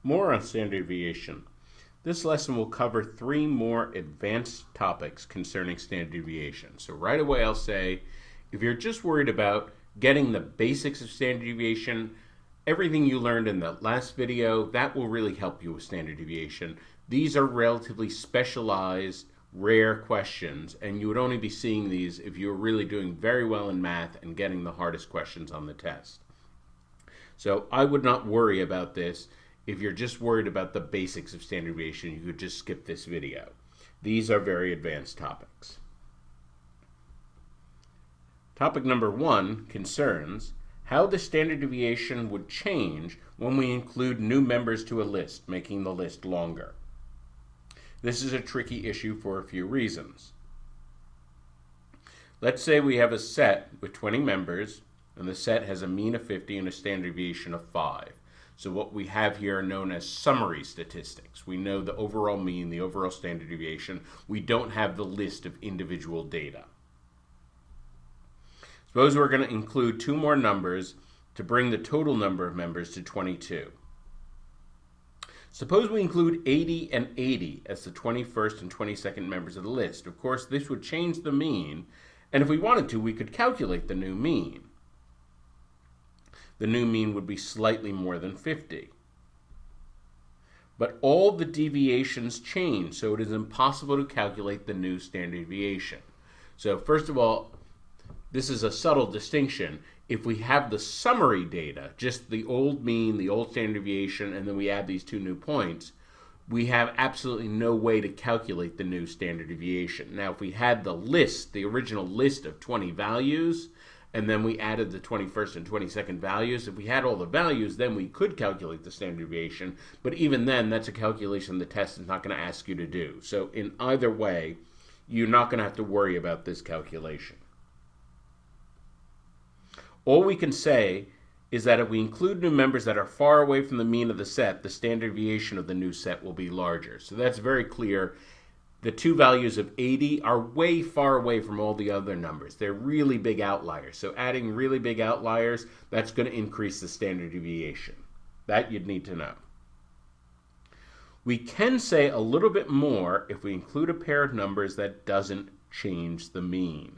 More on standard deviation. This lesson will cover 3 more advanced topics concerning standard deviation. So right away I'll say, if you're just worried about getting the basics of standard deviation, everything you learned in the last video, that will really help you with standard deviation. These are relatively specialized, rare questions, and you would only be seeing these if you were really doing very well in math and getting the hardest questions on the test. So I would not worry about this. If you're just worried about the basics of standard deviation, you could just skip this video. These are very advanced topics. Topic number 1 concerns how the standard deviation would change when we include new members to a list, making the list longer. This is a tricky issue for a few reasons. Let's say we have a set with 20 members, and the set has a mean of 50 and a standard deviation of 5. So what we have here are known as summary statistics. We know the overall mean, the overall standard deviation. We don't have the list of individual data. Suppose we're going to include 2 more numbers to bring the total number of members to 22. Suppose we include 80 and 80 as the 21st and 22nd members of the list. Of course, this would change the mean, and if we wanted to, we could calculate the new mean. The new mean would be slightly more than 50. But all the deviations change, so it is impossible to calculate the new standard deviation. So first of all, this is a subtle distinction. If we have the summary data, just the old mean, the old standard deviation, and then we add these 2 new points, we have absolutely no way to calculate the new standard deviation. Now, if we had the list, the original list of 20 values, and then we added the 21st and 22nd values, if we had all the values, then we could calculate the standard deviation. But even then, that's a calculation the test is not going to ask you to do. So in either way, you're not going to have to worry about this calculation. All we can say is that if we include new members that are far away from the mean of the set, the standard deviation of the new set will be larger. So that's very clear. The 2 values of 80 are way far away from all the other numbers. They're really big outliers. So adding really big outliers, that's going to increase the standard deviation. That you'd need to know. We can say a little bit more if we include a pair of numbers that doesn't change the mean.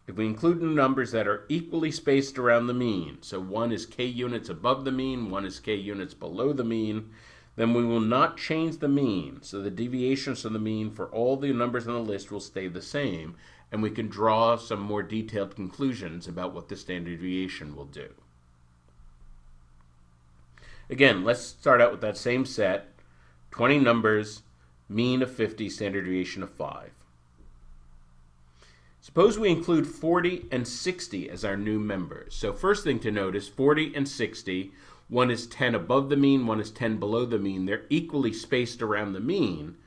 If we include numbers that are equally spaced around the mean, so one is k units above the mean, one is k units below the mean, then we will not change the mean. So the deviations from the mean for all the numbers on the list will stay the same, and we can draw some more detailed conclusions about what the standard deviation will do. Again, let's start out with that same set, 20 numbers, mean of 50, standard deviation of 5. Suppose we include 40 and 60 as our new members. So first thing to notice, 40 and 60, one is 10 above the mean, one is 10 below the mean. They're equally spaced around the mean.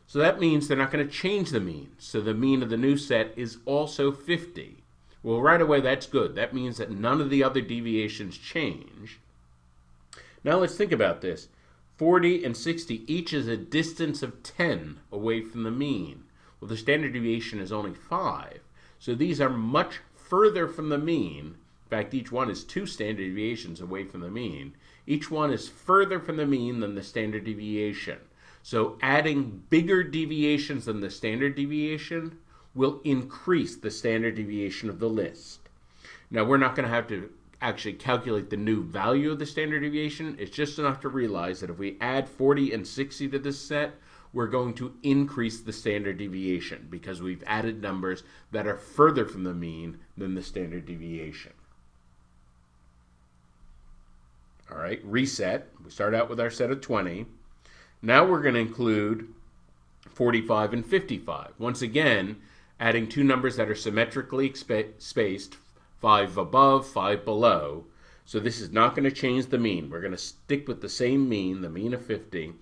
So that means they're not going to change the mean. So the mean of the new set is also 50. Well, right away, that's good. That means that none of the other deviations change. Now let's think about this. 40 and 60 each is a distance of 10 away from the mean. Well, the standard deviation is only 5. So these are much further from the mean. In fact, each one is 2 standard deviations away from the mean. Each one is further from the mean than the standard deviation. So adding bigger deviations than the standard deviation will increase the standard deviation of the list. Now, we're not going to have to actually calculate the new value of the standard deviation. It's just enough to realize that if we add 40 and 60 to this set, we're going to increase the standard deviation because we've added numbers that are further from the mean than the standard deviation. All right, reset. We start out with our set of 20. Now we're going to include 45 and 55. Once again, adding 2 numbers that are symmetrically spaced, 5 above, 5 below. So this is not going to change the mean. We're going to stick with the same mean, the mean of 50.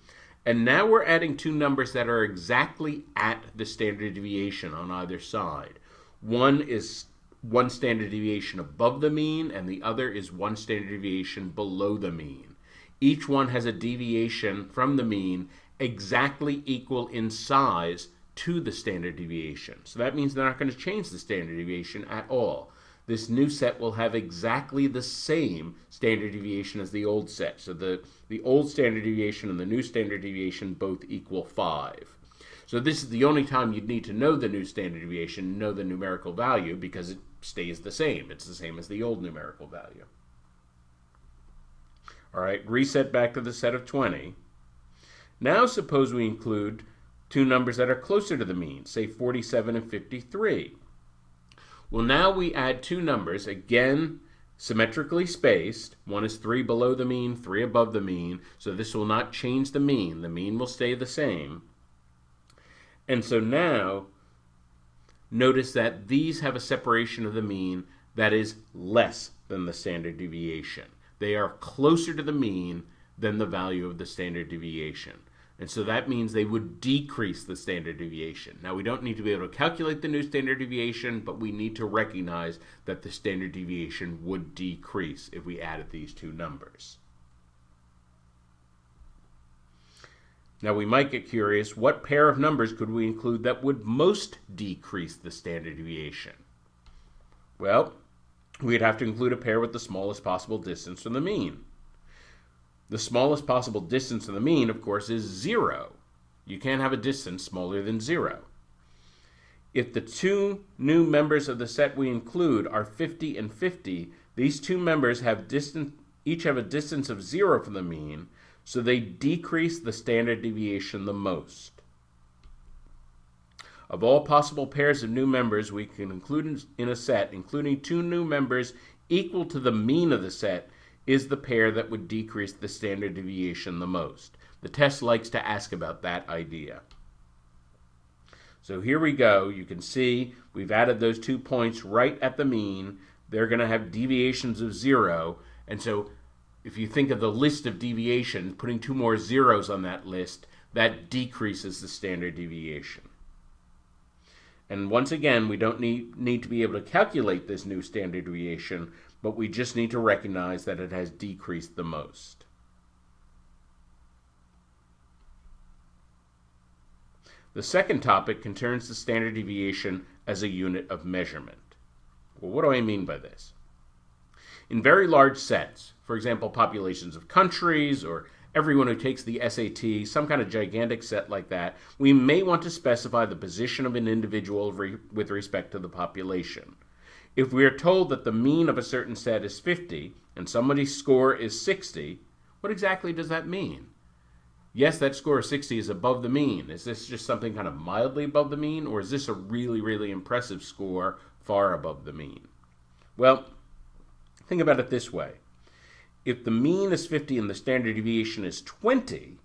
And now we're adding 2 numbers that are exactly at the standard deviation on either side. One is 1 standard deviation above the mean, and the other is 1 standard deviation below the mean. Each one has a deviation from the mean exactly equal in size to the standard deviation. So that means they're not going to change the standard deviation at all. this new set will have exactly the same standard deviation as the old set. So the old standard deviation and the new standard deviation both equal 5. So this is the only time you'd need to know the new standard deviation, know the numerical value, because it stays the same. It's the same as the old numerical value. All right, reset back to the set of 20. Now suppose we include two numbers that are closer to the mean, say 47 and 53. Well, now we add two numbers, again, symmetrically spaced. One is 3 below the mean, 3 above the mean, so this will not change the mean. The mean will stay the same. And so now, notice that these have a separation of the mean that is less than the standard deviation. They are closer to the mean than the value of the standard deviation. And so that means they would decrease the standard deviation. Now, we don't need to be able to calculate the new standard deviation, but we need to recognize that the standard deviation would decrease if we added these two numbers. Now, we might get curious, what pair of numbers could we include that would most decrease the standard deviation? Well, we'd have to include a pair with the smallest possible distance from the mean. The smallest possible distance from the mean, of course, is 0. You can't have a distance smaller than 0. If the two new members of the set we include are 50 and 50, these two members each have a distance of 0 from the mean, so they decrease the standard deviation the most. Of all possible pairs of new members we can include in a set, including two new members equal to the mean of the set, is the pair that would decrease the standard deviation the most. The test likes to ask about that idea. So here we go. You can see we've added those 2 points right at the mean. They're going to have deviations of 0. And so if you think of the list of deviations, putting 2 more zeros on that list, that decreases the standard deviation. And once again, we don't need to be able to calculate this new standard deviation, but we just need to recognize that it has decreased the most. The second topic concerns the standard deviation as a unit of measurement. Well, what do I mean by this? In very large sets, for example, populations of countries or everyone who takes the SAT, some kind of gigantic set like that, we may want to specify the position of an individual with respect to the population. If we are told that the mean of a certain set is 50 and somebody's score is 60, what exactly does that mean? Yes, that score of 60 is above the mean. Is this just something kind of mildly above the mean, or is this a really, really impressive score far above the mean? Well, think about it this way. If the mean is 50 and the standard deviation is 20,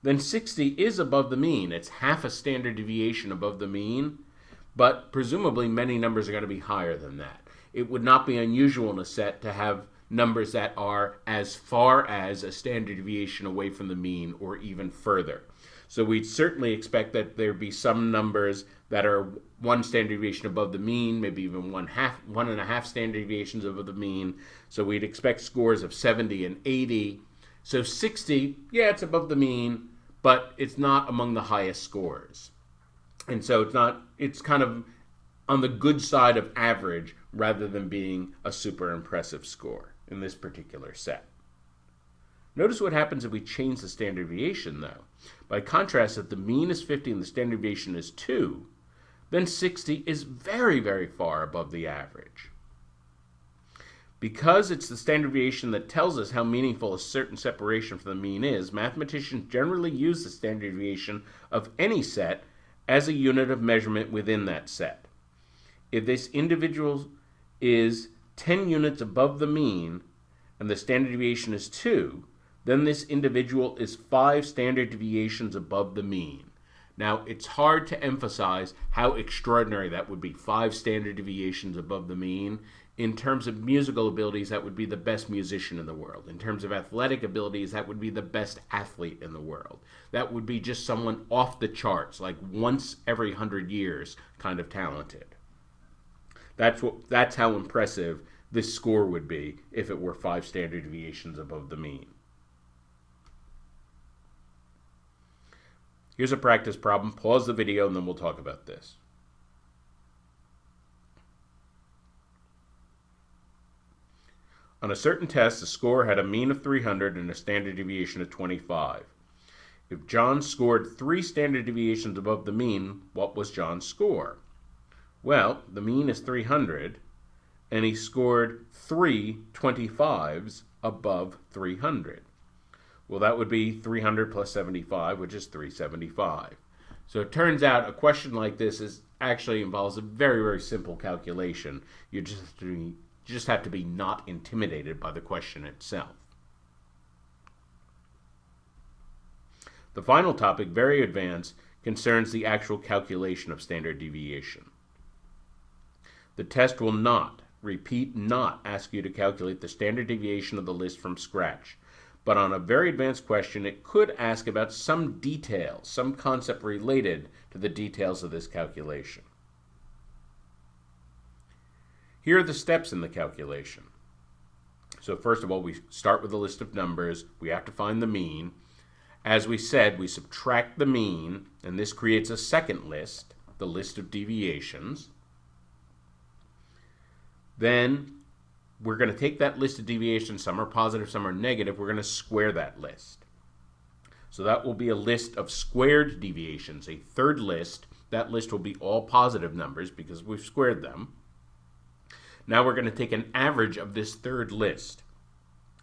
then 60 is above the mean. It's half a standard deviation above the mean, but presumably many numbers are going to be higher than that. It would not be unusual in a set to have numbers that are as far as a standard deviation away from the mean or even further. So we'd certainly expect that there be some numbers that are 1 standard deviation above the mean, maybe even 1.5 standard deviations above the mean. So we'd expect scores of 70 and 80. So 60, yeah, it's above the mean, but it's not among the highest scores. And so it's kind of on the good side of average rather than being a super impressive score in this particular set. Notice what happens if we change the standard deviation, though. By contrast, if the mean is 50 and the standard deviation is 2, then 60 is very, very far above the average. Because it's the standard deviation that tells us how meaningful a certain separation from the mean is, mathematicians generally use the standard deviation of any set as a unit of measurement within that set. If this individual is 10 units above the mean and the standard deviation is 2, then this individual is 5 standard deviations above the mean. Now, it's hard to emphasize how extraordinary that would be, 5 standard deviations above the mean. In terms of musical abilities, that would be the best musician in the world. In terms of athletic abilities, that would be the best athlete in the world. That would be just someone off the charts, like once every 100 years kind of talented. That's how impressive this score would be if it were 5 standard deviations above the mean. Here's a practice problem. Pause the video and then we'll talk about this. On a certain test, the score had a mean of 300 and a standard deviation of 25. If John scored 3 standard deviations above the mean, what was John's score? Well, the mean is 300, and he scored 3 25s above 300. Well, that would be 300 plus 75, which is 375. So it turns out a question like this actually involves a very, very simple calculation. You just have to be not intimidated by the question itself. The final topic, very advanced, concerns the actual calculation of standard deviation. The test will not, repeat, not ask you to calculate the standard deviation of the list from scratch. But on a very advanced question, it could ask about some detail, some concept related to the details of this calculation. Here are the steps in the calculation. So first of all, we start with a list of numbers. We have to find the mean. As we said, we subtract the mean, and this creates a second list, the list of deviations. Then we're going to take that list of deviations, some are positive, some are negative, we're going to square that list. So that will be a list of squared deviations, a third list. That list will be all positive numbers because we've squared them. Now we're going to take an average of this third list,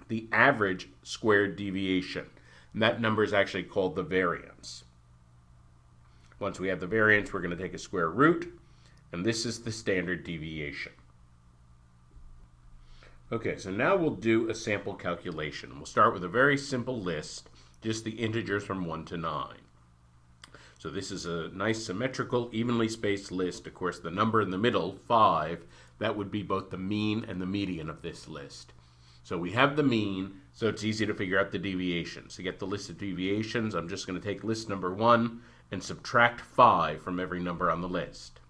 the average squared deviation. And that number is actually called the variance. Once we have the variance, we're going to take a square root, and this is the standard deviation. Okay, so now we'll do a sample calculation. We'll start with a very simple list, just the integers from 1 to 9. So this is a nice symmetrical, evenly spaced list. Of course, the number in the middle, 5, that would be both the mean and the median of this list. So we have the mean, so it's easy to figure out the deviations. To get the list of deviations, I'm just going to take list number 1 and subtract 5 from every number on the list.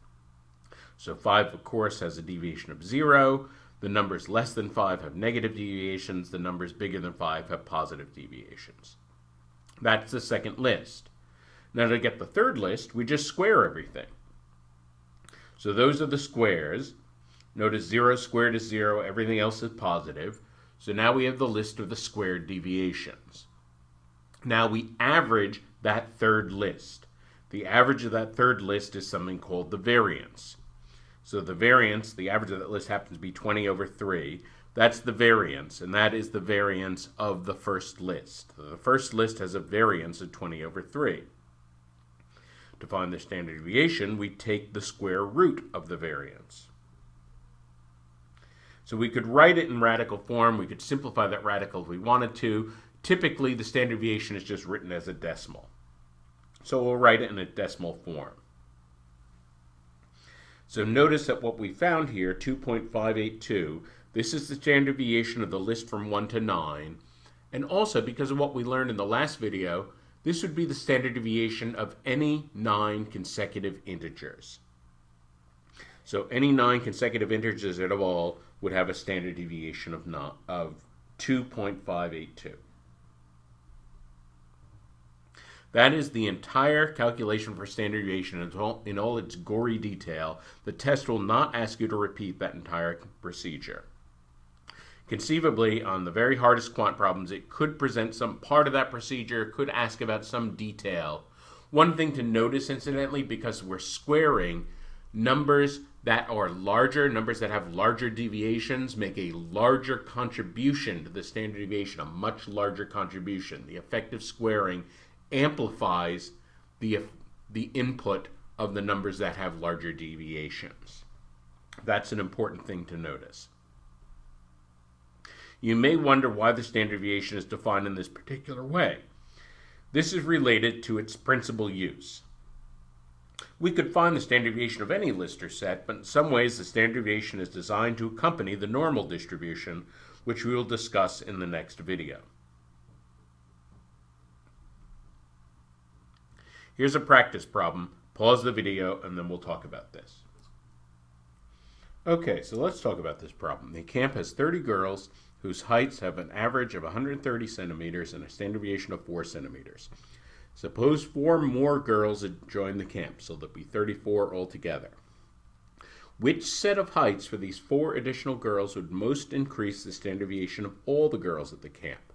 So 5, of course, has a deviation of 0. The numbers less than 5 have negative deviations. The numbers bigger than 5 have positive deviations. That's the second list. Now to get the third list, we just square everything. So those are the squares. Notice 0 squared is 0. Everything else is positive. So now we have the list of the squared deviations. Now we average that third list. The average of that third list is something called the variance. So the variance, the average of that list happens to be 20 over 3. That's the variance, and that is the variance of the first list. The first list has a variance of 20 over 3. To find the standard deviation, we take the square root of the variance. So we could write it in radical form. We could simplify that radical if we wanted to. Typically, the standard deviation is just written as a decimal. So we'll write it in a decimal form. So notice that what we found here, 2.582, this is the standard deviation of the list from 1 to 9. And also, because of what we learned in the last video, this would be the standard deviation of any 9 consecutive integers. So any 9 consecutive integers at all would have a standard deviation of 2.582. That is the entire calculation for standard deviation in all its gory detail. The test will not ask you to repeat that entire procedure. Conceivably, on the very hardest quant problems, it could present some part of that procedure, could ask about some detail. One thing to notice, incidentally, because we're squaring, numbers that are larger, numbers that have larger deviations, make a larger contribution to the standard deviation, a much larger contribution. The effect of squaring amplifies the input of the numbers that have larger deviations. That's an important thing to notice. You may wonder why the standard deviation is defined in this particular way. This is related to its principal use. We could find the standard deviation of any list or set, but in some ways the standard deviation is designed to accompany the normal distribution, which we will discuss in the next video. Here's a practice problem. Pause the video and then we'll talk about this. Okay, so let's talk about this problem. The camp has 30 girls whose heights have an average of 130 centimeters and a standard deviation of 4 centimeters. Suppose 4 more girls join the camp, so there'll be 34 altogether. Which set of heights for these 4 additional girls would most increase the standard deviation of all the girls at the camp?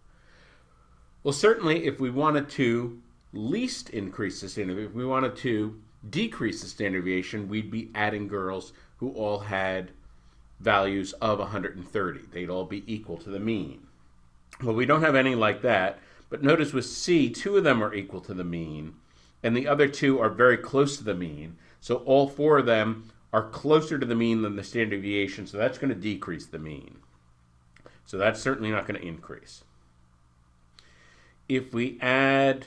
Well, certainly if we wanted to least increase the standard deviation, if we wanted to decrease the standard deviation, we'd be adding girls who all had values of 130. They'd all be equal to the mean. Well, we don't have any like that, but notice with C, 2 of them are equal to the mean, and the other 2 are very close to the mean. So all 4 of them are closer to the mean than the standard deviation, so that's going to decrease the mean. So that's certainly not going to increase. If we add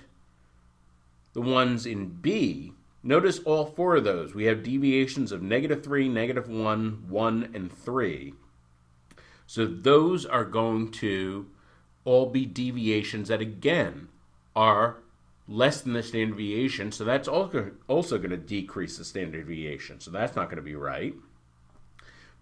the ones in B, notice all 4 of those. We have deviations of -3, -1, 1, and 3. So those are going to all be deviations that, again, are less than the standard deviation, so that's also going to decrease the standard deviation, so that's not going to be right.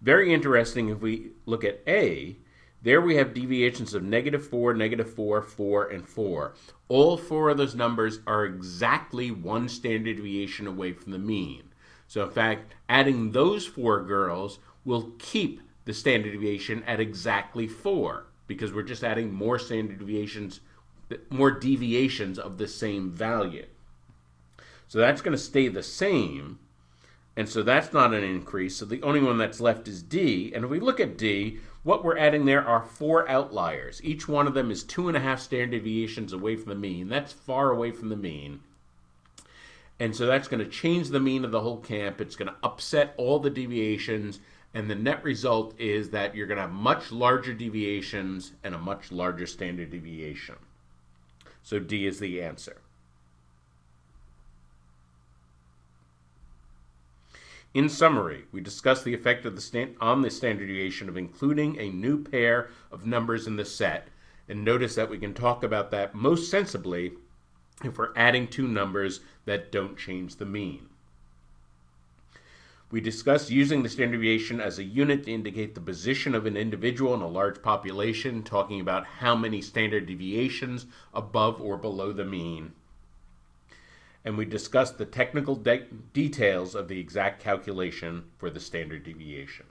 Very interesting, if we look at A, there we have deviations of -4, -4, 4, and 4. All 4 of those numbers are exactly 1 standard deviation away from the mean. So in fact, adding those 4 girls will keep the standard deviation at exactly 4, because we're just adding more standard deviations, more deviations of the same value. So that's going to stay the same, and so that's not an increase. So the only one that's left is D, and if we look at D, what we're adding there are 4 outliers. Each one of them is 2.5 standard deviations away from the mean. That's far away from the mean. And so that's going to change the mean of the whole camp. It's going to upset all the deviations, and the net result is that you're going to have much larger deviations and a much larger standard deviation. So D is the answer. In summary, we discussed the effect of on the standard deviation of including a new pair of numbers in the set, and notice that we can talk about that most sensibly if we're adding 2 numbers that don't change the mean. We discussed using the standard deviation as a unit to indicate the position of an individual in a large population, talking about how many standard deviations above or below the mean. And we discussed the technical details of the exact calculation for the standard deviation.